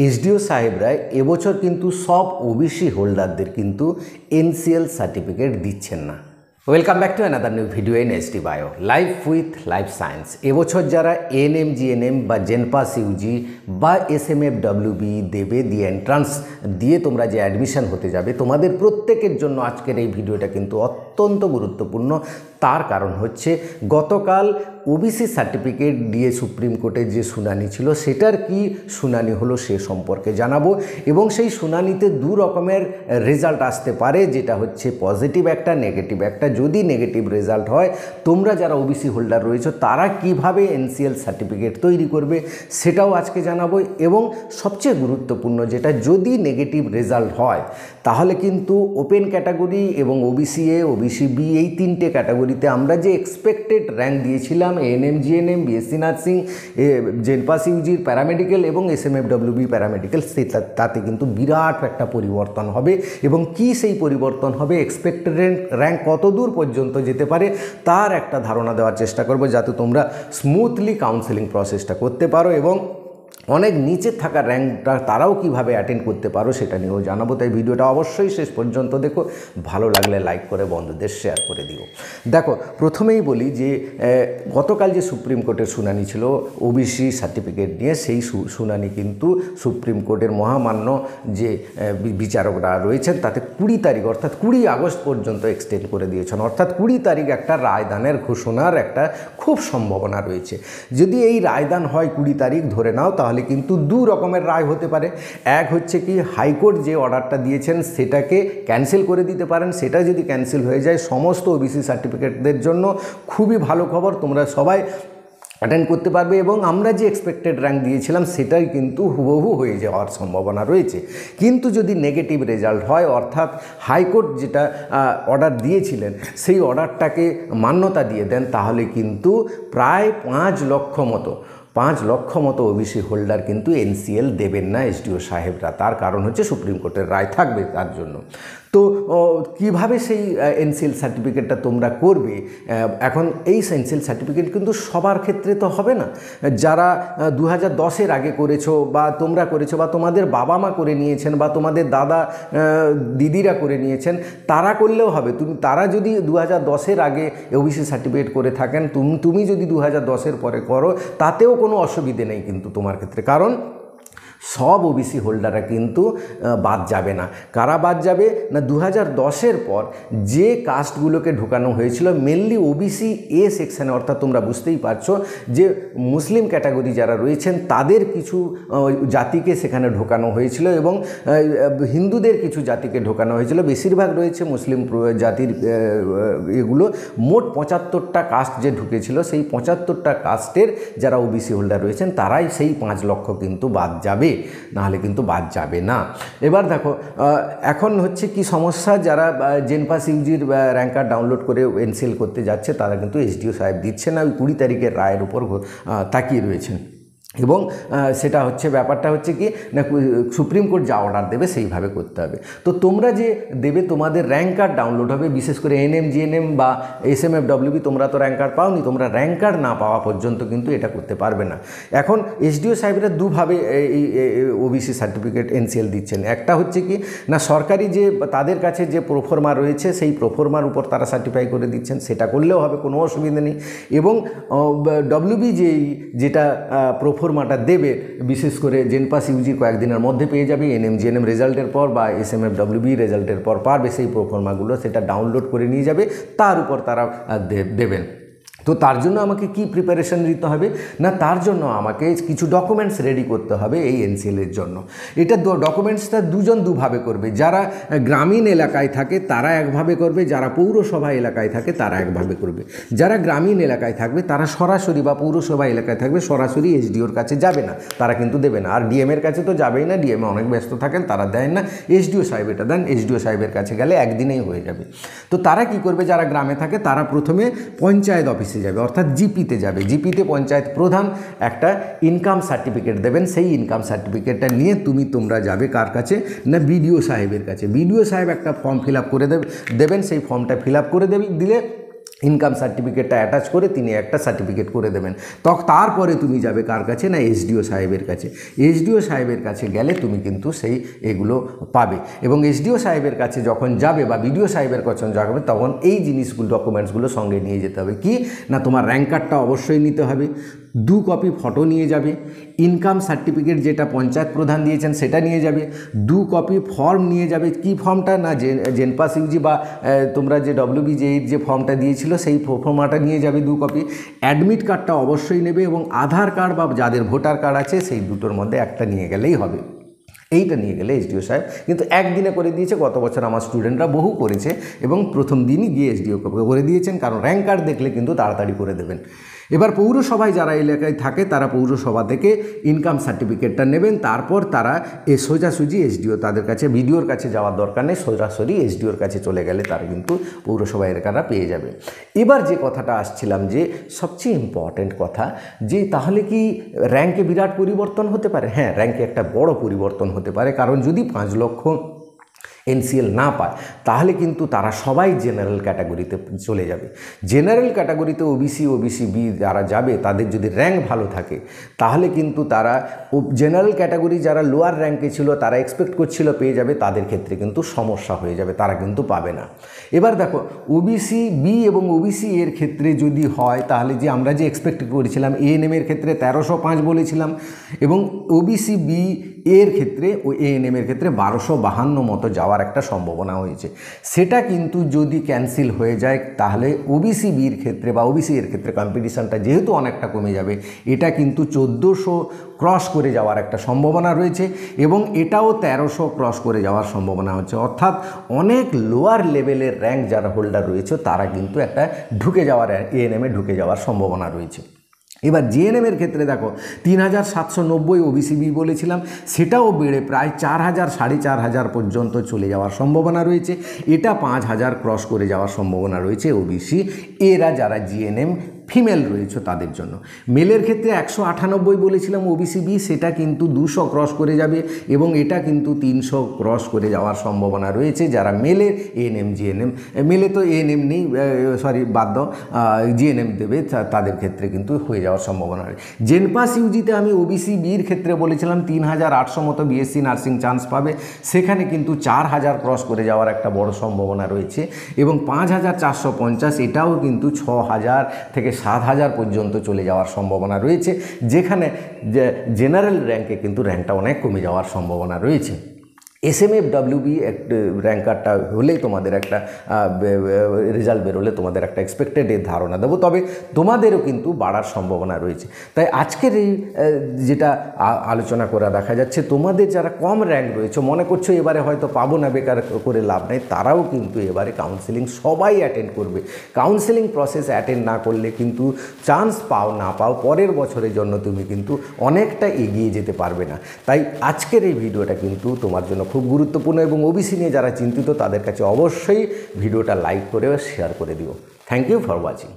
SDO সাহেবরা এবছর কিন্তু সব ওবিসি হোল্ডারদের কিন্তু এনসিএল সার্টিফিকেট দিচ্ছেন না। Welcome back to another new video in SD bio life with life science. এবছর যারা এএনএম জিএনএম বা জেনপাস ইউজি বা এসএমএফডব্লিউবি দেবে, দিয়ে এন্ট্রান্স দিয়ে তোমরা যে অ্যাডমিশন হতে যাবে, তোমাদের প্রত্যেকের জন্য আজকের এই ভিডিওটা কিন্তু অত্যন্ত গুরুত্বপূর্ণ। তার কারণ হচ্ছে গতকাল ওবিসি সার্টিফিকেট দিয়ে সুপ্রিম কোর্টের যে শুনানি ছিল সেটার কি শুনানি হলো সে সম্পর্কে জানাবো, এবং সেই শুনানিতে দু রকমের রেজাল্ট আসতে পারে, যেটা হচ্ছে পজিটিভ একটা, নেগেটিভ একটা। যদি নেগেটিভ রেজাল্ট হয়, তোমরা যারা ওবিসি হোল্ডার রয়েছে তারা কিভাবে এনসিএল সার্টিফিকেট তৈরি করবে সেটাও আজকে জানাবো। এবং সবচেয়ে গুরুত্বপূর্ণ যেটা, যদি নেগেটিভ রেজাল্ট হয় তাহলে কিন্তু ওপেন ক্যাটাগরি এবং ওবিসি এ, ওবিসি বি, এই তিনটে ক্যাটাগরিতে আমরা যে এক্সপেক্টেড র্যাঙ্ক দিয়েছিলাম, ANM GNM, BSc nursing, জেনপাস ইউজির paramedical এবং এসএমএফডব্লিউবি প্যারামেডিক্যাল, তাতে কিন্তু বিরাট একটা পরিবর্তন হবে। এবং কি সেই পরিবর্তন হবে, এক্সপেক্টেড র্যাঙ্ক কত দূর পর্যন্ত যেতে পারে তার একটা ধারণা দেওয়ার চেষ্টা করব, যাতে তোমরা স্মুথলি কাউন্সেলিং প্রসেসটা করতে পারো এবং অনেক নিচে থাকা র্যাঙ্কটা তারাও কিভাবে অ্যাটেন্ড করতে পারো সেটা নিয়েও জানাবো। তাই ভিডিওটা অবশ্যই শেষ পর্যন্ত দেখো, ভালো লাগলে লাইক করে বন্ধুদের শেয়ার করে দিও। দেখো, প্রথমেই বলি যে গতকাল যে সুপ্রিম কোর্টের শুনানি ছিল ওবিসি সার্টিফিকেট নিয়ে, সেই শুনানি কিন্তু সুপ্রিম কোর্টের মহামান্য যে বিচারকরা রয়েছেন তাতে 20 তারিখ অর্থাৎ 20 আগস্ট পর্যন্ত এক্সটেন্ড করে দিয়েছেন। অর্থাৎ 20 তারিখ একটা রায়দানের ঘোষণার একটা খুব সম্ভাবনা রয়েছে। যদি এই রায়দান হয় 20 তারিখ ধরে নাও, তাহলে কিন্তু দু রকমের রায় হতে পারে। এক হচ্ছে কি, হাইকোর্ট যে অর্ডারটা দিয়েছেন সেটাকে ক্যান্সেল করে দিতে পারেন। সেটা যদি ক্যান্সেল হয়ে যায়, সমস্ত ওবিসি সার্টিফিকেটদের জন্য খুবই ভালো খবর, তোমরা সবাই অ্যাটেন্ড করতে পারবে এবং আমরা যে এক্সপেক্টেড র্যাঙ্ক দিয়েছিলাম সেটাই কিন্তু হুবহু হয়ে যাওয়ার সম্ভাবনা রয়েছে। কিন্তু যদি নেগেটিভ রেজাল্ট হয়, অর্থাৎ হাইকোর্ট যেটা অর্ডার দিয়েছিলেন সেই অর্ডারটাকে মান্যতা দিয়ে দেন, তাহলে কিন্তু প্রায় 5 লক্ষ মতো ওবিসি হোল্ডার কিন্তু এনসিএল দেবেন না এসডিও সাহেবরা। তার কারণ হচ্ছে সুপ্রিম কোর্টের রায় থাকবে তার জন্য। তো কিভাবে সেই এনসিএল সার্টিফিকেটটা তোমরা করবে? এখন এই এনসিএল সার্টিফিকেট কিন্তু সবার ক্ষেত্রে তো হবে না। যারা 2010-এর আগে করেছো বা তোমরা করেছো বা তোমাদের বাবা মা করে নিয়েছেন বা তোমাদের দাদা দিদিরা করে নিয়েছেন, তারা করলেও হবে। তারা যদি 2010-এর আগে ওবিসি সার্টিফিকেট করে থাকেন, তুমি যদি 2010-এর পরে করো, তাতেও কোনো অসুবিধে নেই কিন্তু তোমার ক্ষেত্রে। কারণ সব ওবিসি হোল্ডাররা কিন্তু বাদ যাবে না। কারা বাদ যাবে না, 2010-এর পর যে কাস্টগুলোকে ঢোকানো হয়েছিল মেনলি ওবিসি এ সেকশানে, অর্থাৎ তোমরা বুঝতেই পারছো যে মুসলিম ক্যাটাগরি যারা রয়েছেন তাদের কিছু জাতিকে সেখানে ঢোকানো হয়েছিল এবং হিন্দুদের কিছু জাতিকে ঢোকানো হয়েছিল। বেশিরভাগ রয়েছে মুসলিম জাতির এগুলো। মোট 75টা কাস্ট যে ঢুকেছিল, সেই 75টা কাস্টের যারা ওবিসি হোল্ডার রয়েছেন তারাই সেই 5 লক্ষ কিন্তু বাদ যাবে, নাহলে কিন্তু বাদ যাবে না। এবার দেখো, এখন হচ্ছে কি সমস্যা, যারা জেনপাস ইউজির র্যাঙ্ক কার্ড ডাউনলোড করে এনসিএল করতে যাচ্ছে তারা কিন্তু এসডিও সাহেব দিচ্ছে না, ওই 20 তারিখের রায়ের উপর তাকিয়ে রয়েছেন। এবং সেটা হচ্ছে, ব্যাপারটা হচ্ছে কি না, সুপ্রিম কোর্ট যা অর্ডার দেবে সেইভাবে করতে হবে। তো তোমরা যে দেবে, তোমাদের র্যাঙ্ক কার্ড ডাউনলোড হবে, বিশেষ করে এএনএম জিএনএম বা এসএমএফডব্লিউবি, তোমরা তো র্যাঙ্ক কার্ড পাওনি, তোমরা র্যাঙ্ক কার্ড না পাওয়া পর্যন্ত কিন্তু এটা করতে পারবে না। এখন এসডিও সাহেবরা দুভাবে এই ওবিসি সার্টিফিকেট এনসিএল দিচ্ছেন। একটা হচ্ছে কি না, সরকারি যে তাদের কাছে যে প্রোফর্মা রয়েছে সেই প্রোফর্মার উপর তারা সার্টিফাই করে দিচ্ছেন, সেটা করলেও হবে, কোনো অসুবিধা নেই। এবং ডব্লিউবি যেটা প্রোফর্মাটা দেবে, বিশেষ করে জেনপাস ইউজি কয়েকদিনের মধ্যে পেয়ে যাবে, এএনএম জিএনএম রেজাল্টের পর বা এসএমএফডব্লিউবি রেজাল্টের পর পারবে সেই প্রোফর্মাগুলো, সেটা ডাউনলোড করে নিয়ে যাবে, তার উপর তারা দেবেন। তো তার জন্য আমাকে কি প্রিপারেশন নিতে হবে না, তার জন্য আমাকে কিছু ডকুমেন্টস রেডি করতে হবে এই এনসিএলের জন্য। এটা ডকুমেন্টসটা দুভাবে করবে। যারা গ্রামীণ এলাকায় থাকে তারা একভাবে করবে, যারা পৌরসভা এলাকায় থাকে তারা একভাবে করবে। যারা গ্রামীণ এলাকায় থাকবে তারা সরাসরি, বা পৌরসভা এলাকায় থাকবে সরাসরি এসডিওর কাছে যাবে না, তারা কিন্তু দেবে না। আর ডিএমের কাছে তো যাবেই না, ডিএমে অনেক ব্যস্ত থাকেন, তারা দেন না। এসডিও সাহেব এটা দেন, এসডিও সাহেবের কাছে গেলে একদিনেই হয়ে যাবে। তো তারা কি করবে, যারা গ্রামে থাকে তারা প্রথমে পঞ্চায়েত অফিসে যাবে, অর্থাৎ জিপিতে যাবে। জিপিতে পঞ্চায়েত প্রধান একটা ইনকাম সার্টিফিকেট দেবেন, সেই ইনকাম সার্টিফিকেটটা নিয়ে তোমরা যাবে কার কাছে না, বিডিও সাহেবের কাছে। বিডিও সাহেব একটা ফর্ম ফিল আপ করে দেবেন, সেই ফর্মটা ফিল আপ করে দিলে ইনকাম সার্টিফিকেটটা অ্যাটাচ করে তিনি একটা সার্টিফিকেট করে দেবেন। তারপরে তুমি যাবে কার কাছে, না এসডিও সাহেবের কাছে। এসডিও সাহেবের কাছে গেলে তুমি কিন্তু সেই এগুলো পাবে, এবং এসডিও সাহেবের কাছে যখন যাবে বা বিডিও সাহেবের কাছে যাবে তখন এই জিনিসগুলো ডকুমেন্টসগুলো সঙ্গে নিয়ে যেতে হবে। কি না, তোমার র্যাঙ্ক কার্ডটা অবশ্যই নিতে হবে, 2 কপি ফটো নিয়ে যাবে, ইনকাম সার্টিফিকেট যেটা পঞ্চায়েত প্রধান দিয়েছেন সেটা নিয়ে যাবে, 2 কপি ফর্ম নিয়ে যাবে। কি ফর্মটা, না জেনপাস ইউজি বা তোমরা যে WBJEর যে ফর্মটা দিয়েছিল সেই ফর্মটা নিয়ে যাবে 2 কপি। অ্যাডমিট কার্ডটা অবশ্যই নেবে, এবং আধার কার্ড বা যাদের ভোটার কার্ড আছে সেই দুটোর মধ্যে একটা নিয়ে গেলেই হবে। এইটা নিয়ে গেলে এসডিও সাহেব কিন্তু একদিনে করে দিয়েছে। গত বছর আমার স্টুডেন্টরা বহু করেছে এবং প্রথম দিনই গিয়ে এসডিও করে দিয়েছেন, কারণ র্যাঙ্ক কার্ড দেখলে কিন্তু তাড়াতাড়ি করে দেবেন। এবার পৌরসভায় যারা এলাকায় থাকে তারা পৌরসভা থেকে ইনকাম সার্টিফিকেটটা নেবেন, তারপর তারা সোজাসুজি এসডিও, তাদের কাছে বিডিওর কাছে যাওয়ার দরকার নেই, সোজাসুজি এসডিওর কাছে চলে গেলে তারা কিন্তু পৌরসভা এলাকাটা পেয়ে যাবে। এবার যে কথাটা আসছিলাম, যে সবচেয়ে ইম্পর্ট্যান্ট কথা, যে তাহলে কি র্যাঙ্কে বিরাট পরিবর্তন হতে পারে? হ্যাঁ, র্যাঙ্কে একটা বড় পরিবর্তন হতে পারে, কারণ যদি 5 লক্ষ NCL না পায় তাহলে কিন্তু তারা সবাই জেনারেল ক্যাটাগরিতে চলে যাবে। জেনারেল ক্যাটাগরিতে ওবিসি বি যারা যাবে তাদের যদি র্যাঙ্ক ভালো থাকে তাহলে কিন্তু তারা জেনারেল ক্যাটাগরি যারা লোয়ার র্যাঙ্কে ছিল তারা এক্সপেক্ট করছিল পেয়ে যাবে, তাদের ক্ষেত্রে কিন্তু সমস্যা হয়ে যাবে, তারা কিন্তু পাবে না। এবার দেখো ওবিসি বি এবং ওবিসি এর ক্ষেত্রে যদি হয় তাহলে যে আমরা যে এক্সপেক্ট করেছিলাম ANM এর ক্ষেত্রে 1305 বলেছিলাম, এবং ওবিসি বি এর ক্ষেত্রে ও ANM এর ক্ষেত্রে 1252 মতো যাওয়ার একটা সম্ভাবনা হয়েছে। সেটা কিন্তু যদি ক্যান্সেল হয়ে যায় তাহলে ওবিসি বির ক্ষেত্রে বা ওবিসি এর ক্ষেত্রে কম্পিটিশানটা যেহেতু অনেকটা কমে যাবে, এটা কিন্তু 1400 ক্রস করে যাওয়ার একটা সম্ভাবনা রয়েছে, এবং এটাও 1300 ক্রস করে যাওয়ার সম্ভাবনা হচ্ছে। অর্থাৎ অনেক লোয়ার লেভেলের র্যাঙ্ক যারা হোল্ডার রয়েছে তারা কিন্তু একটা ঢুকে যাওয়ার ANM এ ঢুকে যাওয়ার সম্ভাবনা রয়েছে। এবার জিএনএম এর ক্ষেত্রে দেখো 3790 ওবিসি বি বলেছিলাম, সেটাও বেড়ে প্রায় 4000 4500 পর্যন্ত চলে যাওয়ার সম্ভাবনা রয়েছে। এটা 5000 ক্রস করে যাওয়ার সম্ভাবনা রয়েছে ওবিসি এরা যারা জিএনএম ফিমেল রয়েছে তাদের জন্য। মেলের ক্ষেত্রে 198 বলেছিলাম ওবিসি বি, সেটা কিন্তু 200 ক্রস করে যাবে, এবং এটা কিন্তু 300 ক্রস করে যাওয়ার সম্ভাবনা রয়েছে যারা মেলের ANM জিএনএম। মেলে তো ANM নেই, সরি বাদ দাও, জিএনএম দেবে তাদের ক্ষেত্রে কিন্তু হয়ে যাওয়ার সম্ভাবনা রয়েছে। জেনপাস ইউজিতে আমি ওবিসি বির ক্ষেত্রে বলেছিলাম 3800 মতো বিএসসি নার্সিং চান্স পাবে, সেখানে কিন্তু 4000 ক্রস করে যাওয়ার একটা বড় সম্ভাবনা রয়েছে, এবং 5450 এটাও কিন্তু 6000 থেকে 7000 পর্যন্ত চলে যাওয়ার সম্ভাবনা রয়েছে, যেখানে জেনারেল র্যাঙ্কে কিন্তু র্যাঙ্কটা অনেক কমে যাওয়ার সম্ভাবনা রয়েছে। SMFWB র্যাঙ্ক কার্ডটা হলেই তোমাদের একটা রেজাল্ট বেরোলে তোমাদের একটা এক্সপেক্টেড ধারণা দেবো, তবে তোমাদেরও কিন্তু বাড়ার সম্ভাবনা রয়েছে। তাই আজকের এই যেটা আলোচনা করা দেখা যাচ্ছে, তোমাদের যারা কম র্যাঙ্ক রয়েছে মনে করছো এবারে হয়তো পাবো না, বেকার করে লাভ নেই, তারাও কিন্তু এবারে কাউন্সেলিং সবাই অ্যাটেন্ড করবে। কাউন্সেলিং প্রসেস অ্যাটেন্ড না করলে কিন্তু চান্স পাও না পাও পরের বছরের জন্য তুমি কিন্তু অনেকটা এগিয়ে যেতে পারবে না। তাই আজকের এই ভিডিওটা কিন্তু তোমার জন্য খুব গুরুত্বপূর্ণ, এবং ওবিসি নিয়ে যারা চিন্তিত তাদের কাছে অবশ্যই ভিডিওটা লাইক করে শেয়ার করে দিও। Thank you for watching.